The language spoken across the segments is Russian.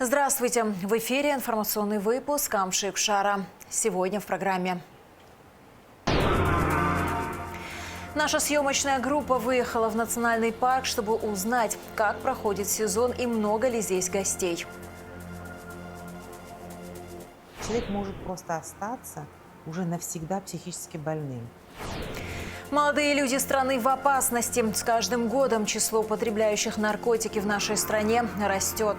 Здравствуйте! В эфире информационный выпуск «Амшик Шара». Сегодня в программе. Наша съемочная группа выехала в национальный парк, чтобы узнать, как проходит сезон и много ли здесь гостей. Человек может просто остаться уже навсегда психически больным. Молодые люди страны в опасности. С каждым годом число употребляющих наркотики в нашей стране растет.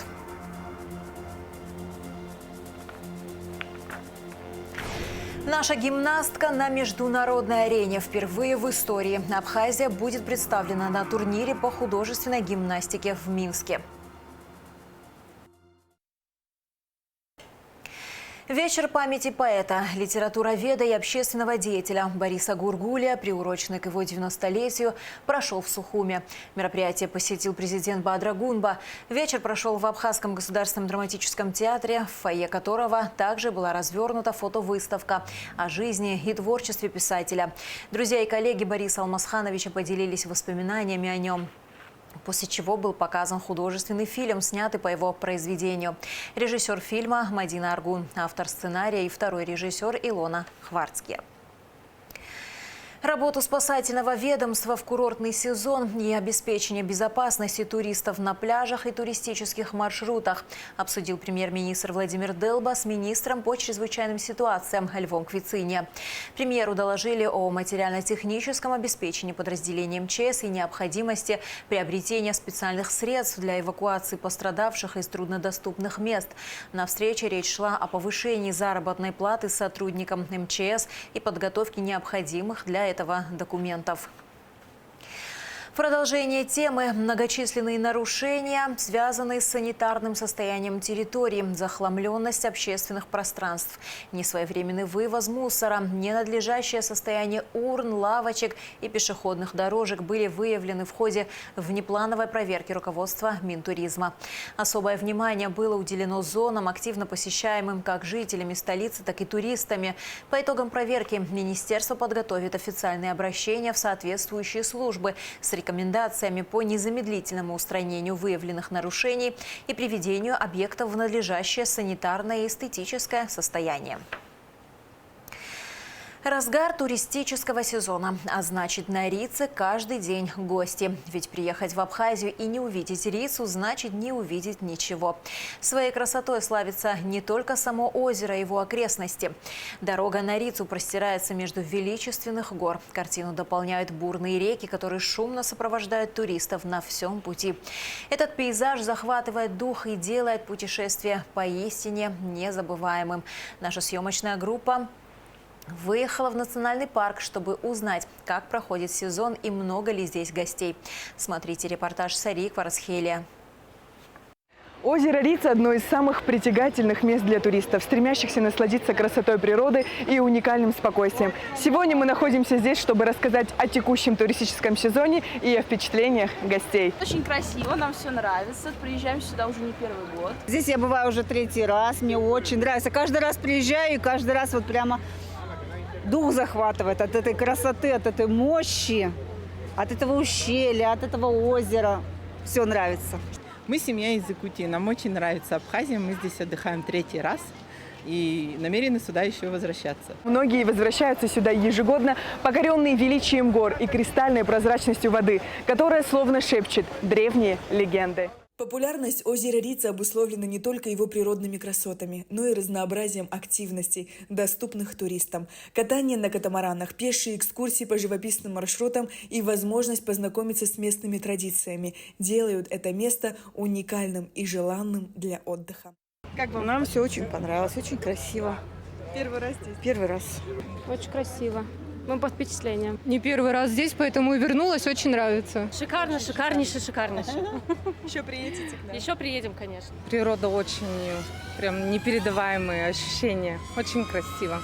Наша гимнастка на международной арене. Впервые в истории Абхазия будет представлена на турнире по художественной гимнастике в Минске. Вечер памяти поэта, литературоведа и общественного деятеля Бориса Гургулия, приуроченный к его 90-летию, прошел в Сухуме. Мероприятие посетил президент Бадра Гунба. Вечер прошел в Абхазском государственном драматическом театре, в фойе которого также была развернута фотовыставка о жизни и творчестве писателя. Друзья и коллеги Бориса Алмасхановича поделились воспоминаниями о нем. После чего был показан художественный фильм, снятый по его произведению. Режиссер фильма Мадина Аргун, автор сценария и второй режиссер Илона Хварцкия. Работу спасательного ведомства в курортный сезон и обеспечение безопасности туристов на пляжах и туристических маршрутах обсудил премьер-министр Владимир Делба с министром по чрезвычайным ситуациям Львом Квицине. Премьеру доложили о материально-техническом обеспечении подразделений МЧС и необходимости приобретения специальных средств для эвакуации пострадавших из труднодоступных мест. На встрече речь шла о повышении заработной платы сотрудникам МЧС и подготовке необходимых для этого документов. Продолжение темы. Многочисленные нарушения, связанные с санитарным состоянием территории, захламленность общественных пространств, несвоевременный вывоз мусора, ненадлежащее состояние урн, лавочек и пешеходных дорожек были выявлены в ходе внеплановой проверки руководства Минтуризма. Особое внимание было уделено зонам, активно посещаемым как жителями столицы, так и туристами. По итогам проверки министерство подготовит официальные обращения в соответствующие службы с рекомендациями по незамедлительному устранению выявленных нарушений и приведению объектов в надлежащее санитарное и эстетическое состояние. Разгар туристического сезона, а значит, на Рице каждый день гости. Ведь приехать в Абхазию и не увидеть Рицу, значит не увидеть ничего. Своей красотой славится не только само озеро и его окрестности. Дорога на Рицу простирается между величественных гор. Картину дополняют бурные реки, которые шумно сопровождают туристов на всем пути. Этот пейзаж захватывает дух и делает путешествие поистине незабываемым. Наша съемочная группа выехала в национальный парк, чтобы узнать, как проходит сезон и много ли здесь гостей. Смотрите репортаж Сари Кварасхелия. Озеро Рица – одно из самых притягательных мест для туристов, стремящихся насладиться красотой природы и уникальным спокойствием. Сегодня мы находимся здесь, чтобы рассказать о текущем туристическом сезоне и о впечатлениях гостей. Очень красиво, нам все нравится. Приезжаем сюда уже не первый год. Здесь я бываю уже третий раз, мне очень нравится. Каждый раз приезжаю и каждый раз вот прямо дух захватывает от этой красоты, от этой мощи, от этого ущелья, от этого озера. Все нравится. Мы семья из Якутии, нам очень нравится Абхазия, мы здесь отдыхаем третий раз и намерены сюда еще возвращаться. Многие возвращаются сюда ежегодно, покоренные величием гор и кристальной прозрачностью воды, которая словно шепчет древние легенды. Популярность озера Рица обусловлена не только его природными красотами, но и разнообразием активностей, доступных туристам. Катание на катамаранах, пешие экскурсии по живописным маршрутам и возможность познакомиться с местными традициями делают это место уникальным и желанным для отдыха. Как вам? Нам все очень понравилось, очень красиво. Первый раз здесь? Первый раз. Очень красиво. Мы под впечатлением. Не первый раз здесь, поэтому и вернулась. Очень нравится. Шикарно, шикарнейше, шикарнейше. Еще приедете к нам? Еще приедем, конечно. Природа очень, прям непередаваемые ощущения. Очень красиво.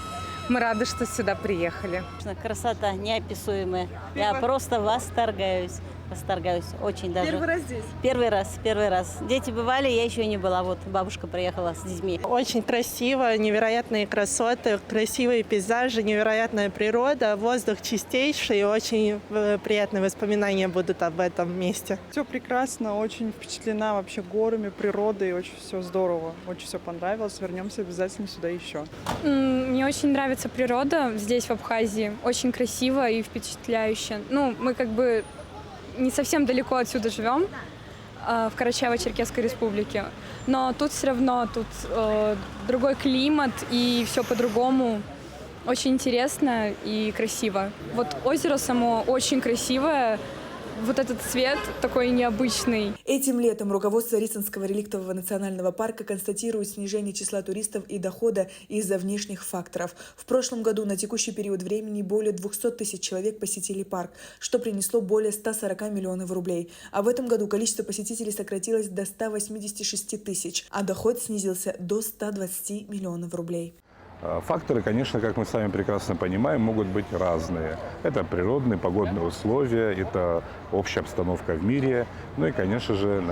Мы рады, что сюда приехали. Красота неописуемая. Я просто восторгаюсь. восторгаюсь, очень даже. Первый раз здесь? Первый раз. Дети бывали, я еще не была, вот бабушка приехала с детьми. Очень красиво, невероятные красоты, красивые пейзажи, невероятная природа, воздух чистейший, очень приятные воспоминания будут об этом месте. Все прекрасно, очень впечатлена вообще горами, природой, очень все здорово, очень все понравилось. Вернемся обязательно сюда еще. Мне очень нравится природа здесь, в Абхазии. Очень красиво и впечатляюще. Ну, мы как бы не совсем далеко отсюда живем, в Карачаево-Черкесской республике. Но тут все равно другой климат и все по-другому. Очень интересно и красиво. Вот озеро само очень красивое. Вот этот цвет такой необычный. Этим летом руководство Рицинского реликтового национального парка констатирует снижение числа туристов и дохода из-за внешних факторов. В прошлом году на текущий период времени более 200 тысяч человек посетили парк, что принесло более 140 миллионов рублей. А в этом году количество посетителей сократилось до 186 тысяч, а доход снизился до 120 миллионов рублей. Факторы, конечно, как мы сами прекрасно понимаем, могут быть разные. Это природные, погодные условия, это общая обстановка в мире, ну и, конечно же,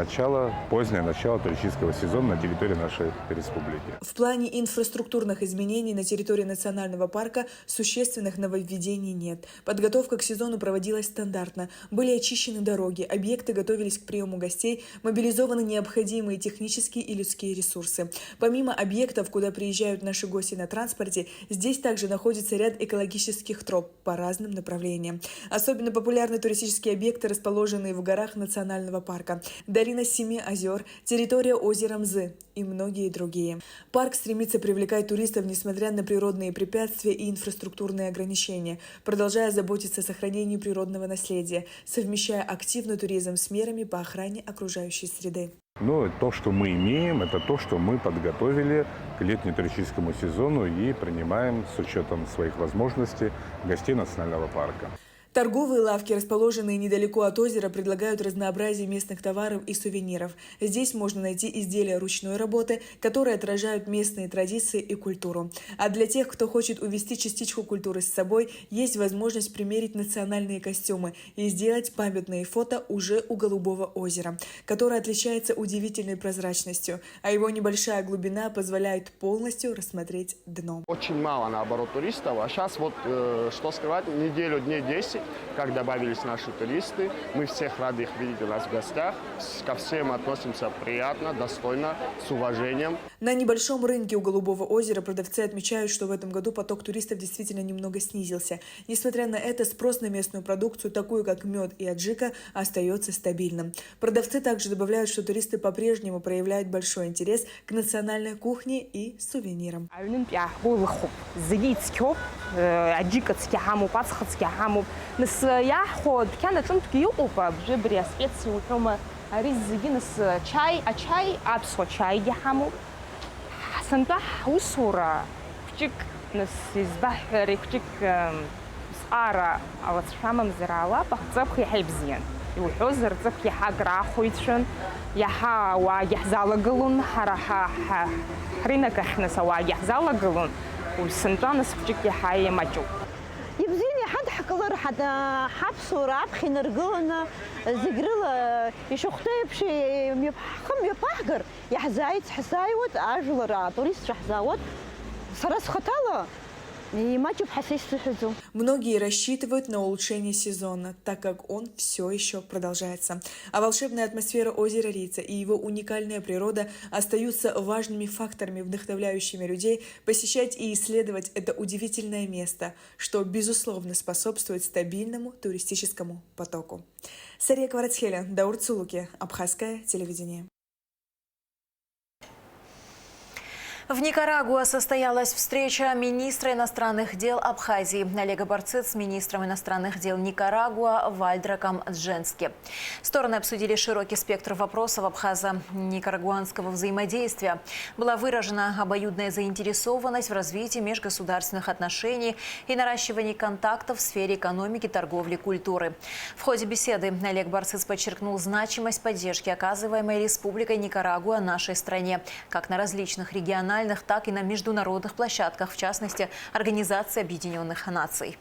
позднее начало туристического сезона на территории нашей республики. В плане инфраструктурных изменений на территории национального парка существенных нововведений нет. Подготовка к сезону проводилась стандартно. Были очищены дороги, объекты готовились к приему гостей, мобилизованы необходимые технические и людские ресурсы. Помимо объектов, куда приезжают наши гости на транспорте, здесь также находится ряд экологических троп по разным направлениям. Особенно популярны туристические объекты, расположенные в горах национального парка. Долина Семи озер, территория озера Мзы и многие другие. Парк стремится привлекать туристов, несмотря на природные препятствия и инфраструктурные ограничения, продолжая заботиться о сохранении природного наследия, совмещая активный туризм с мерами по охране окружающей среды. Но то, что мы имеем, это то, что мы подготовили к летнему туристическому сезону и принимаем с учетом своих возможностей гостей национального парка. Торговые лавки, расположенные недалеко от озера, предлагают разнообразие местных товаров и сувениров. Здесь можно найти изделия ручной работы, которые отражают местные традиции и культуру. А для тех, кто хочет увезти частичку культуры с собой, есть возможность примерить национальные костюмы и сделать памятные фото уже у Голубого озера, которое отличается удивительной прозрачностью, а его небольшая глубина позволяет полностью рассмотреть дно. Очень мало, наоборот, туристов, а сейчас вот, что сказать, неделю, дней 10, как добавились наши туристы. Мы всех рады их видеть у нас в гостях. Ко всем относимся приятно, достойно, с уважением. На небольшом рынке у Голубого озера продавцы отмечают, что в этом году поток туристов действительно немного снизился. Несмотря на это, спрос на местную продукцию, такую как мед и аджика, остается стабильным. Продавцы также добавляют, что туристы по-прежнему проявляют большой интерес к национальной кухне и сувенирам. نس ياخد كانت لمتك يوقف بجبري سبيتسي وحومة رز نس شاي أشاي أبسط شاي يحمو سنتح وصورة كتيك نس يزبح ريكتيك سارة أو تفهم مزرعة بخزبخي حلب زين يوحوزر زبخي حق راخويتشن يحا ويحزال قلون حرها حرينا كحنا سوا يحزال قلون والسنتان سبتيك يحاي ماجو يبزيني حد حقدر حتى حبسو راب خنرقلنا زقرلا يشوختي بشي يبحخم يبحقر يحزايت حسايوت أجل را توريست حزاوت سرس خطالة. Многие рассчитывают на улучшение сезона, так как он все еще продолжается. А волшебная атмосфера озера Рица и его уникальная природа остаются важными факторами, вдохновляющими людей посещать и исследовать это удивительное место, что, безусловно, способствует стабильному туристическому потоку. Сария Кварацхеля, Даур Цулуки, Абхазское телевидение. В Никарагуа состоялась встреча министра иностранных дел Абхазии Олега Барцыц с министром иностранных дел Никарагуа Вальдраком Дженски. Стороны обсудили широкий спектр вопросов абхазо-никарагуанского взаимодействия. Была выражена обоюдная заинтересованность в развитии межгосударственных отношений и наращивании контактов в сфере экономики, торговли, культуры. В ходе беседы Олег Барцыц подчеркнул значимость поддержки, оказываемой Республикой Никарагуа нашей стране, как на различных региональных, так и на международных площадках, в частности, Организации Объединенных Наций.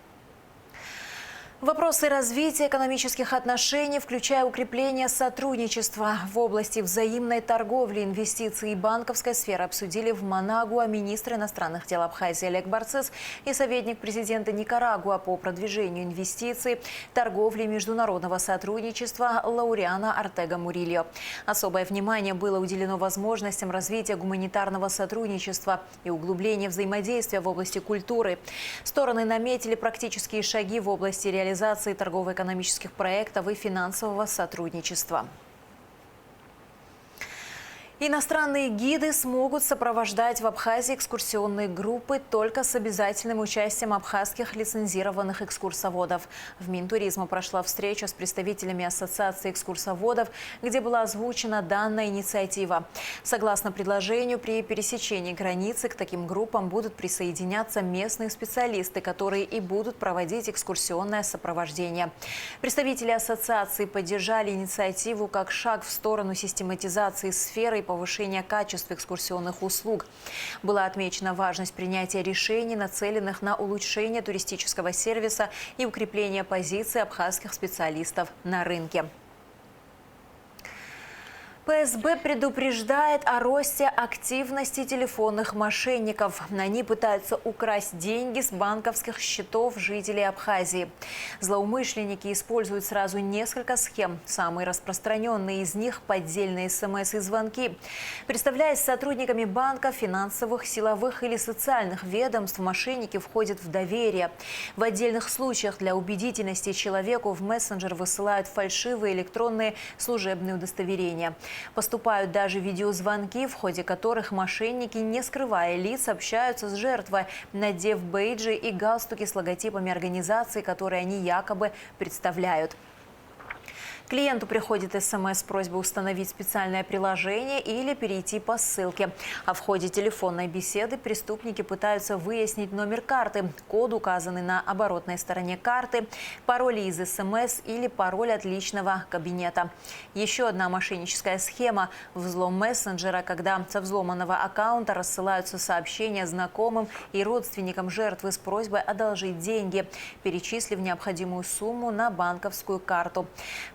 Вопросы развития экономических отношений, включая укрепление сотрудничества в области взаимной торговли, инвестиций и банковской сферы, обсудили в Манагуа министр иностранных дел Абхазии Олег Барцец и советник президента Никарагуа по продвижению инвестиций, торговли и международного сотрудничества Лауриано Артега Мурильо. Особое внимание было уделено возможностям развития гуманитарного сотрудничества и углубления взаимодействия в области культуры. Стороны наметили практические шаги в области реализации торгово-экономических проектов и финансового сотрудничества. Иностранные гиды смогут сопровождать в Абхазии экскурсионные группы только с обязательным участием абхазских лицензированных экскурсоводов. В Минтуризма прошла встреча с представителями Ассоциации экскурсоводов, где была озвучена данная инициатива. Согласно предложению, при пересечении границы к таким группам будут присоединяться местные специалисты, которые и будут проводить экскурсионное сопровождение. Представители ассоциации поддержали инициативу как шаг в сторону систематизации сферы и повышения качества экскурсионных услуг. Была отмечена важность принятия решений, нацеленных на улучшение туристического сервиса и укрепление позиций абхазских специалистов на рынке. ПСБ предупреждает о росте активности телефонных мошенников. Они пытаются украсть деньги с банковских счетов жителей Абхазии. Злоумышленники используют сразу несколько схем. Самые распространенные из них – поддельные СМС и звонки. Представляясь сотрудниками банка, финансовых, силовых или социальных ведомств, мошенники входят в доверие. В отдельных случаях для убедительности человеку в мессенджер высылают фальшивые электронные служебные удостоверения. Поступают даже видеозвонки, в ходе которых мошенники, не скрывая лиц, общаются с жертвой, надев бейджи и галстуки с логотипами организации, которые они якобы представляют. Клиенту приходит СМС с просьбой установить специальное приложение или перейти по ссылке. А в ходе телефонной беседы преступники пытаются выяснить номер карты, код, указанный на оборотной стороне карты, пароли из СМС или пароль от личного кабинета. Еще одна мошенническая схема – взлом мессенджера, когда со взломанного аккаунта рассылаются сообщения знакомым и родственникам жертвы с просьбой одолжить деньги, перечислив необходимую сумму на банковскую карту.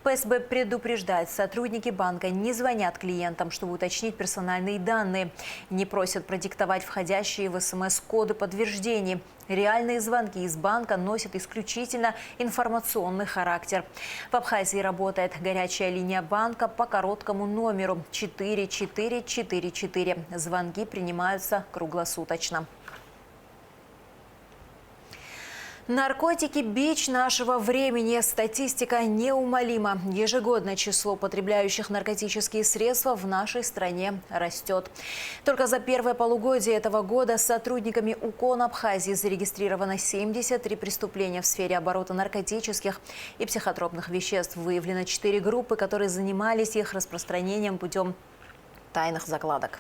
ПСБ предупреждает, сотрудники банка не звонят клиентам, чтобы уточнить персональные данные, не просят продиктовать входящие в СМС коды подтверждений. Реальные звонки из банка носят исключительно информационный характер. В Абхазии работает горячая линия банка по короткому номеру 4444. Звонки принимаются круглосуточно. Наркотики – бич нашего времени. Статистика неумолима. Ежегодно число потребляющих наркотические средства в нашей стране растет. Только за первое полугодие этого года сотрудниками УКОН Абхазии зарегистрировано 73 преступления в сфере оборота наркотических и психотропных веществ. Выявлено 4 группы, которые занимались их распространением путем тайных закладок.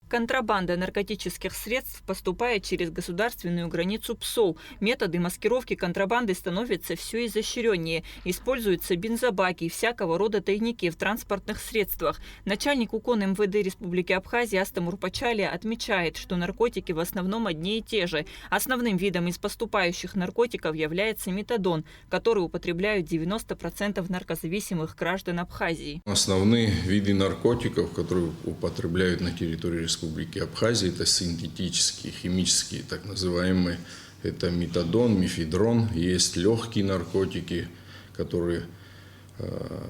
Контрабанда наркотических средств поступает через государственную границу ПСОУ. Методы маскировки контрабанды становятся все изощреннее. Используются бензобаки и всякого рода тайники в транспортных средствах. Начальник УКОН МВД Республики Абхазия Астамур Пачалия отмечает, что наркотики в основном одни и те же. Основным видом из поступающих наркотиков является метадон, который употребляют 90% наркозависимых граждан Абхазии. Основные виды наркотиков, которые употребляют на территории Республики Абхазия, это синтетические, химические, так называемые. Это метадон, мефедрон. Есть легкие наркотики, которые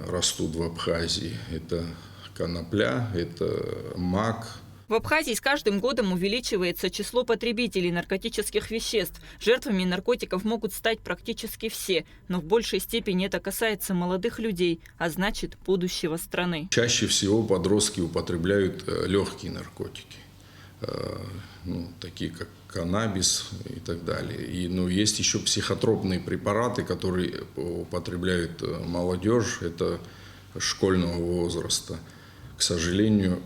растут в Абхазии. Это конопля, это мак. В Абхазии с каждым годом увеличивается число потребителей наркотических веществ. Жертвами наркотиков могут стать практически все, но в большей степени это касается молодых людей, а значит будущего страны. Чаще всего подростки употребляют легкие наркотики, такие как каннабис и так далее. Но есть еще психотропные препараты, которые употребляют молодежь, это школьного возраста. К сожалению,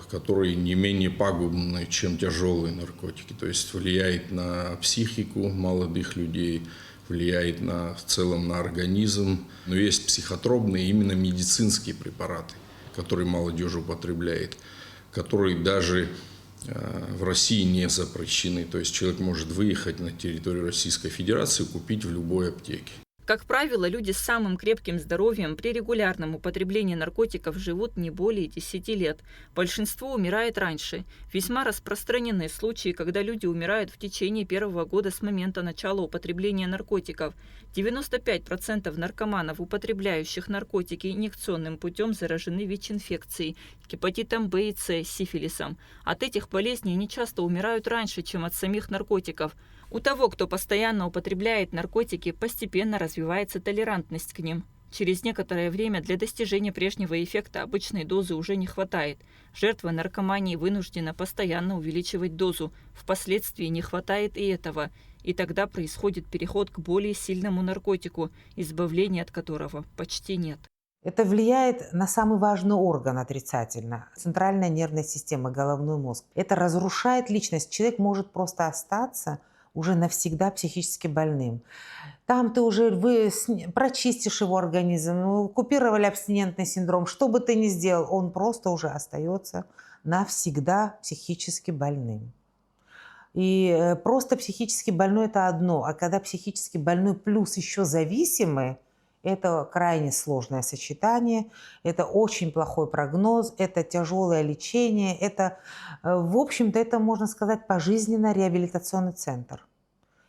которые не менее пагубны, чем тяжелые наркотики. То есть влияет на психику молодых людей, влияет в целом на организм. Но есть психотропные, именно медицинские препараты, которые молодежь употребляет, которые даже в России не запрещены. То есть человек может выехать на территорию Российской Федерации и купить в любой аптеке. Как правило, люди с самым крепким здоровьем при регулярном употреблении наркотиков живут не более 10 лет. Большинство умирает раньше. Весьма распространены случаи, когда люди умирают в течение первого года с момента начала употребления наркотиков. 95% наркоманов, употребляющих наркотики инъекционным путем, заражены ВИЧ-инфекцией, гепатитом Б и С, сифилисом. От этих болезней они часто умирают раньше, чем от самих наркотиков. У того, кто постоянно употребляет наркотики, постепенно развивается толерантность к ним. Через некоторое время для достижения прежнего эффекта обычной дозы уже не хватает. Жертва наркомании вынуждена постоянно увеличивать дозу. Впоследствии не хватает и этого. И тогда происходит переход к более сильному наркотику, избавления от которого почти нет. Это влияет на самый важный орган отрицательно. Центральная нервная система, головной мозг. Это разрушает личность. Человек может просто остаться уже навсегда психически больным. Там ты уже прочистишь его организм, купировали абстинентный синдром. Что бы ты ни сделал, он просто уже остается навсегда психически больным. И просто психически больной – это одно. А когда психически больной плюс еще зависимый, это крайне сложное сочетание, это очень плохой прогноз, это тяжелое лечение, это, в общем-то, это, можно сказать, пожизненный реабилитационный центр.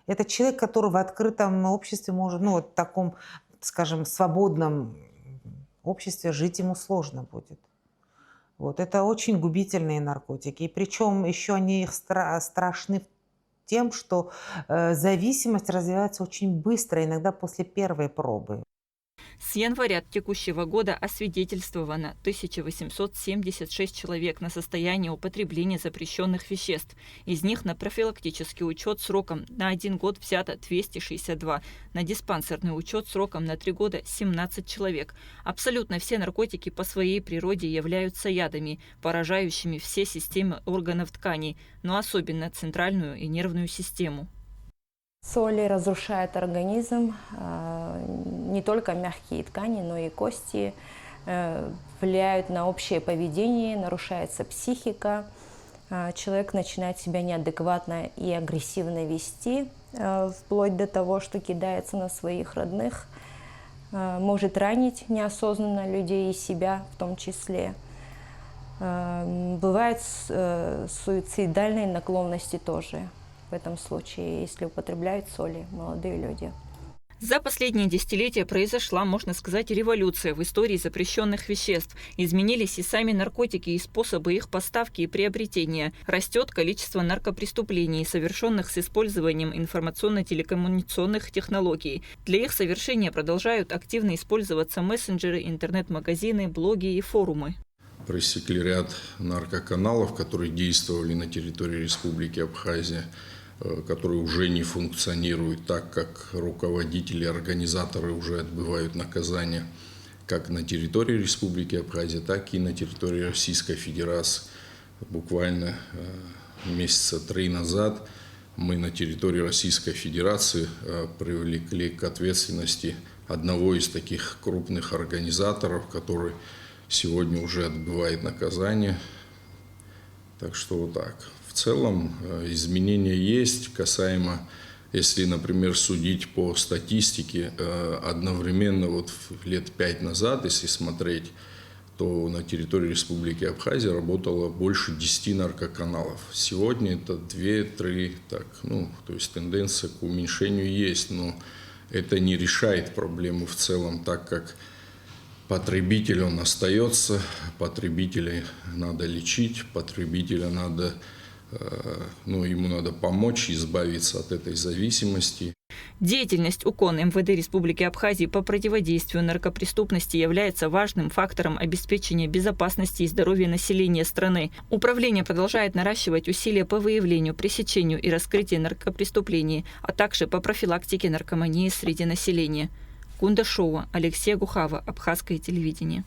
Это человек, который в открытом обществе может, ну, вот в таком, скажем, свободном обществе жить ему сложно будет. Вот. Это очень губительные наркотики. И причем еще они страшны тем, что зависимость развивается очень быстро, иногда после первой пробы. С января текущего года освидетельствовано 1876 человек на состояние употребления запрещенных веществ. Из них на профилактический учет сроком на 1 год взято 262, на диспансерный учет сроком на 3 года 17 человек. Абсолютно все наркотики по своей природе являются ядами, поражающими все системы органов тканей, но особенно центральную и нервную систему. Соли разрушают организм, не только мягкие ткани, но и кости, влияют на общее поведение, нарушается психика, человек начинает себя неадекватно и агрессивно вести, вплоть до того, что кидается на своих родных, может ранить неосознанно людей и себя в том числе. Бывают суицидальные наклонности тоже. В этом случае, если употребляют соли молодые люди. За последние десятилетия произошла, можно сказать, революция в истории запрещенных веществ. Изменились и сами наркотики, и способы их поставки и приобретения. Растет количество наркопреступлений, совершенных с использованием информационно-телекоммуникационных технологий. Для их совершения продолжают активно использоваться мессенджеры, интернет-магазины, блоги и форумы. Пресекли ряд наркоканалов, которые действовали на территории Республики Абхазия, которые уже не функционируют, так как руководители, организаторы уже отбывают наказание как на территории Республики Абхазия, так и на территории Российской Федерации. Буквально месяца 3 назад мы на территории Российской Федерации привлекли к ответственности одного из таких крупных организаторов, который сегодня уже отбывает наказание. Так что вот так. В целом изменения есть касаемо, если, например, судить по статистике, одновременно вот лет 5 назад, если смотреть, то на территории Республики Абхазия работало больше 10 наркоканалов. Сегодня это 2-3, то есть тенденция к уменьшению есть, но это не решает проблему в целом, так как потребитель, он остается, потребителя надо лечить, потребителя надо, ему надо помочь избавиться от этой зависимости. Деятельность УКОН МВД Республики Абхазия по противодействию наркопреступности является важным фактором обеспечения безопасности и здоровья населения страны. Управление продолжает наращивать усилия по выявлению, пресечению и раскрытию наркопреступлений, а также по профилактике наркомании среди населения. Кундашова, Алексей Гухава, Абхазское телевидение.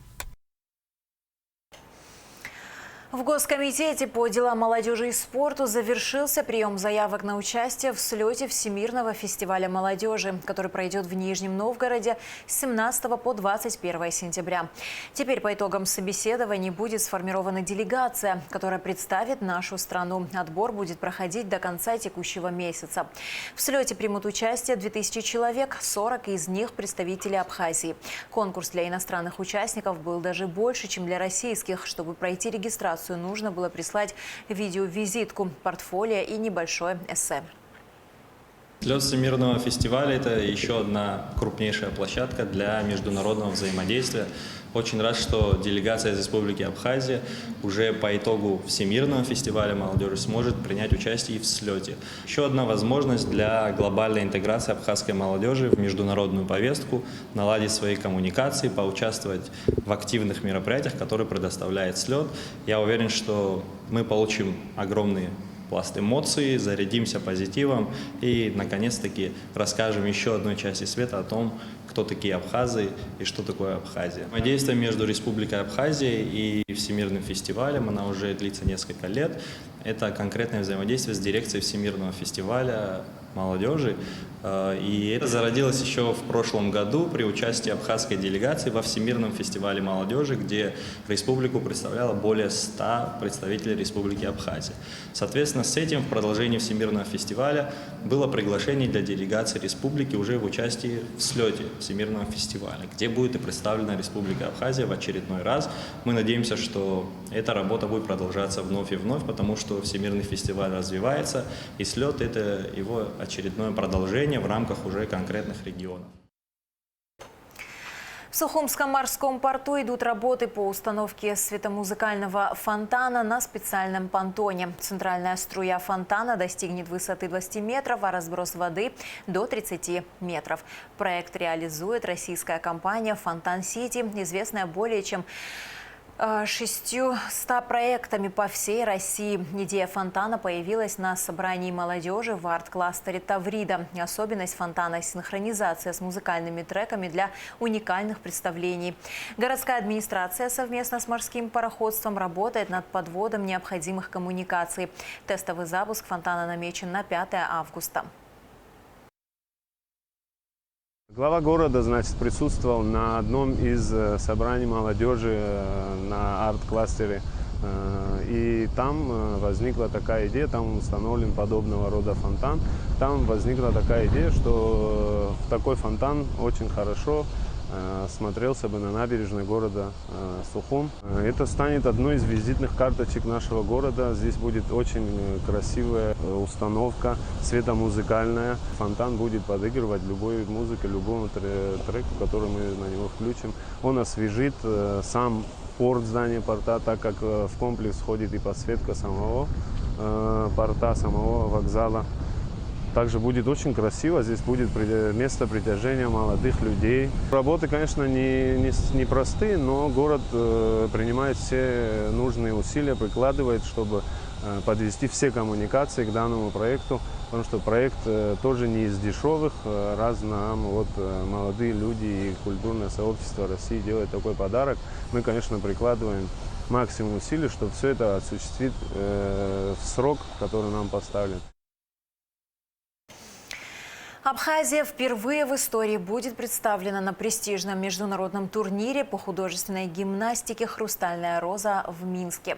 В Госкомитете по делам молодежи и спорту завершился прием заявок на участие в слете Всемирного фестиваля молодежи, который пройдет в Нижнем Новгороде с 17 по 21 сентября. Теперь по итогам собеседований будет сформирована делегация, которая представит нашу страну. Отбор будет проходить до конца текущего месяца. В слете примут участие 2000 человек, 40 из них представители Абхазии. Конкурс для иностранных участников был даже больше, чем для российских. Чтобы пройти регистрацию, нужно было прислать видеовизитку, портфолио и небольшое эссе. Слет Всемирного фестиваля – это еще одна крупнейшая площадка для международного взаимодействия. Очень рад, что делегация из Республики Абхазия уже по итогу Всемирного фестиваля молодежи сможет принять участие и в слете. Еще одна возможность для глобальной интеграции абхазской молодежи в международную повестку, наладить свои коммуникации, поучаствовать в активных мероприятиях, которые предоставляет слет. Я уверен, что мы получим огромные пласт эмоций, зарядимся позитивом и, наконец-таки, расскажем еще одной части света о том, кто такие абхазы и что такое Абхазия. Взаимодействие между Республикой Абхазия и Всемирным фестивалем, она уже длится несколько лет. Это конкретное взаимодействие с дирекцией Всемирного фестиваля молодежи. И это зародилось еще в прошлом году при участии абхазской делегации во Всемирном фестивале молодежи, где республику представляло более 100 представителей Республики Абхазия. Соответственно, с этим в продолжении Всемирного фестиваля было приглашение для делегации республики уже в участии в слете Всемирного фестиваля, где будет и представлена Республика Абхазия в очередной раз. Мы надеемся, что эта работа будет продолжаться вновь и вновь, потому что Всемирный фестиваль развивается, и слет – это его очередное продолжение в рамках уже конкретных регионов. В Сухумском морском порту идут работы по установке светомузыкального фонтана на специальном понтоне. Центральная струя фонтана достигнет высоты 20 метров, а разброс воды до 30 метров. Проект реализует российская компания «Фонтан Сити», известная более чем 600 проектами по всей России. Идея фонтана появилась на собрании молодежи в арт-кластере Таврида. Особенность фонтана – синхронизация с музыкальными треками для уникальных представлений. Городская администрация совместно с морским пароходством работает над подводом необходимых коммуникаций. Тестовый запуск фонтана намечен на 5 августа. Глава города, значит, присутствовал на одном из собраний молодежи на арт-кластере. И там возникла такая идея, там установлен подобного рода фонтан. Там возникла такая идея, что такой фонтан очень хорошо смотрелся бы на набережной города Сухум. Это станет одной из визитных карточек нашего города. Здесь будет очень красивая установка, светомузыкальная. Фонтан будет подыгрывать любой музыке, любому треку, который мы на него включим. Он освежит сам порт, здание порта, так как в комплекс входит и подсветка самого порта, самого вокзала. Также будет очень красиво, здесь будет место притяжения молодых людей. Работы, конечно, не простые, но город принимает все нужные усилия, прикладывает, чтобы подвести все коммуникации к данному проекту, потому что проект тоже не из дешевых, раз нам вот молодые люди и культурное сообщество России делают такой подарок. Мы, конечно, прикладываем максимум усилий, чтобы все это осуществить в срок, который нам поставлен. Абхазия впервые в истории будет представлена на престижном международном турнире по художественной гимнастике «Хрустальная роза» в Минске.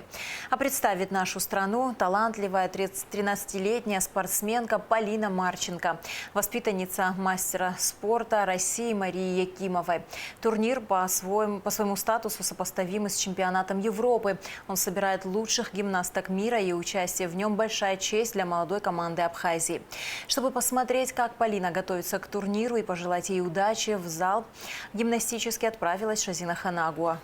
А представит нашу страну талантливая 13-летняя спортсменка Полина Марченко, воспитанница мастера спорта России Марии Якимовой. Турнир по своему статусу сопоставимый с чемпионатом Европы. Он собирает лучших гимнасток мира, и участие в нем большая честь для молодой команды Абхазии. Чтобы посмотреть, как Полина готовится к турниру и пожелать ей удачи, в зал гимнастически отправилась Шазина Ханагуа.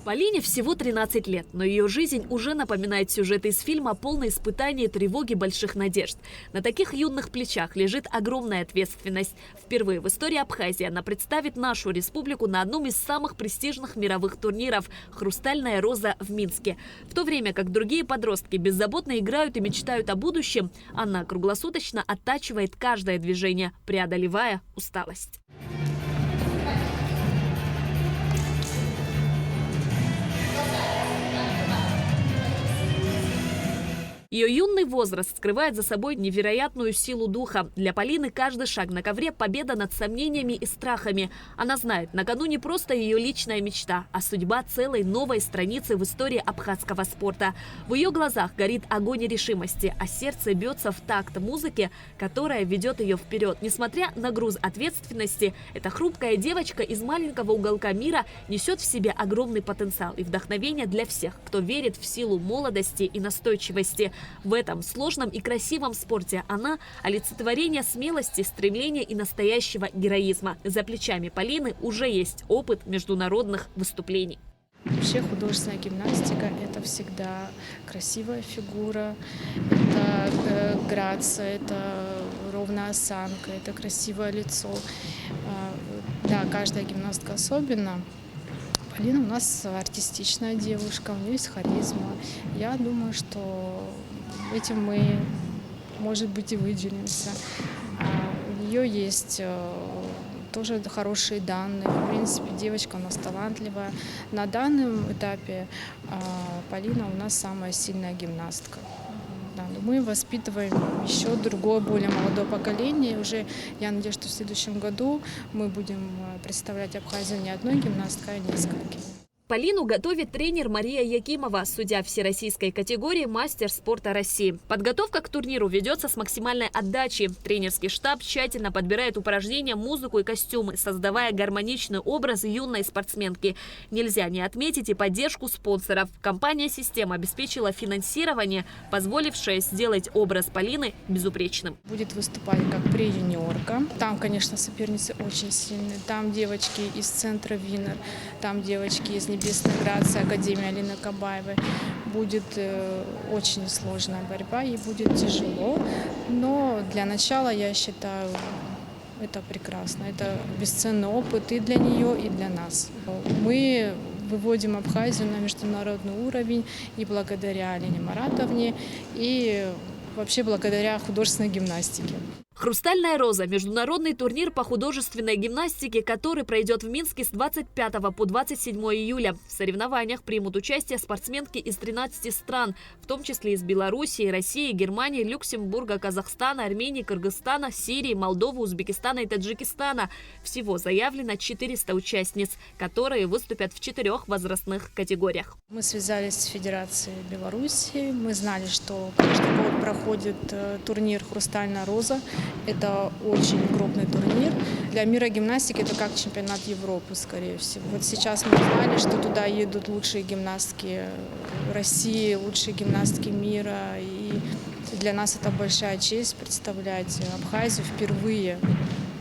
Полине всего 13 лет, но ее жизнь уже напоминает сюжет из фильма «Полное испытание тревоги больших надежд». На таких юных плечах лежит огромная ответственность. Впервые в истории Абхазии она представит нашу республику на одном из самых престижных мировых турниров «Хрустальная роза» в Минске. В то время как другие подростки беззаботно играют и мечтают о будущем, она круглосуточно оттачивает каждое движение, преодолевая усталость. Ее юный возраст скрывает за собой невероятную силу духа. Для Полины каждый шаг на ковре – победа над сомнениями и страхами. Она знает, на кону не просто ее личная мечта, а судьба целой новой страницы в истории абхазского спорта. В ее глазах горит огонь решимости, а сердце бьется в такт музыки, которая ведет ее вперед. Несмотря на груз ответственности, эта хрупкая девочка из маленького уголка мира несет в себе огромный потенциал и вдохновение для всех, кто верит в силу молодости и настойчивости. В этом сложном и красивом спорте она – олицетворение смелости, стремления и настоящего героизма. За плечами Полины уже есть опыт международных выступлений. Вообще художественная гимнастика – это всегда красивая фигура, это грация, это ровная осанка, это красивое лицо. Да, каждая гимнастка особенна. Полина у нас артистичная девушка, у нее есть харизма. Я думаю, что этим мы, может быть, и выделимся. У нее есть тоже хорошие данные. В принципе, девочка у нас талантливая. На данном этапе Полина у нас самая сильная гимнастка. Да, но мы воспитываем еще другое, более молодое поколение. Уже я надеюсь, что в следующем году мы будем представлять Абхазию не одной гимнасткой, а несколькими. Полину готовит тренер Мария Якимова, судья всероссийской категории «Мастер спорта России». Подготовка к турниру ведется с максимальной отдачей. Тренерский штаб тщательно подбирает упражнения, музыку и костюмы, создавая гармоничный образ юной спортсменки. Нельзя не отметить и поддержку спонсоров. Компания «Система» обеспечила финансирование, позволившее сделать образ Полины безупречным. Будет выступать как pre-юниорка. Там, конечно, соперницы очень сильные. Там девочки из центра Винер, там девочки из Небесной Грации, Академии Алины Кабаевой. Будет очень сложная борьба, и будет тяжело. Но для начала, я считаю, это прекрасно. Это бесценный опыт и для нее, и для нас. Мы выводим Абхазию на международный уровень и благодаря Алине Маратовне, и вообще благодаря художественной гимнастике. «Хрустальная роза» – международный турнир по художественной гимнастике, который пройдет в Минске с 25 по 27 июля. В соревнованиях примут участие спортсменки из 13 стран, в том числе из Белоруссии, России, Германии, Люксембурга, Казахстана, Армении, Кыргызстана, Сирии, Молдовы, Узбекистана и Таджикистана. Всего заявлено 400 участниц, которые выступят в 4 возрастных категориях. Мы связались с Федерацией Беларуси. Мы знали, что каждый год проходит турнир «Хрустальная роза». Это очень крупный турнир. Для мира гимнастики это как чемпионат Европы, скорее всего. Вот сейчас мы узнали, что туда едут лучшие гимнастки России, лучшие гимнастки мира. И для нас это большая честь представлять Абхазию впервые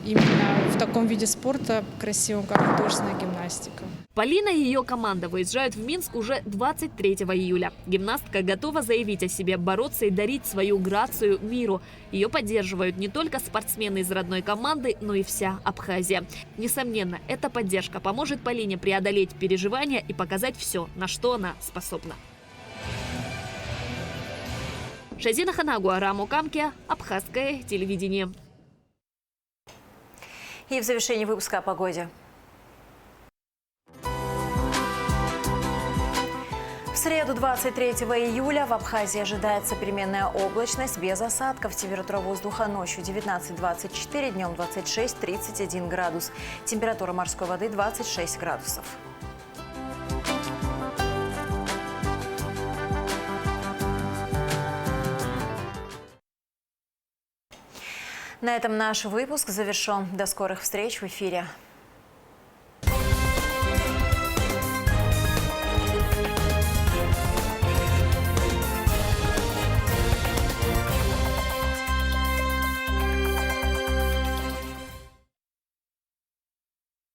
именно в таком виде спорта красивом, как художественная гимнастика. Полина и ее команда выезжают в Минск уже 23 июля. Гимнастка готова заявить о себе, бороться и дарить свою грацию миру. Ее поддерживают не только спортсмены из родной команды, но и вся Абхазия. Несомненно, эта поддержка поможет Полине преодолеть переживания и показать все, на что она способна. Шазина Ханагуа, Рамо Камке, Абхазское телевидение. И в завершении выпуска о погоде. В среду 23 июля в Абхазии ожидается переменная облачность без осадков. Температура воздуха ночью 19-24, днем 26-31 градус. Температура морской воды 26 градусов. На этом наш выпуск завершен. До скорых встреч в эфире.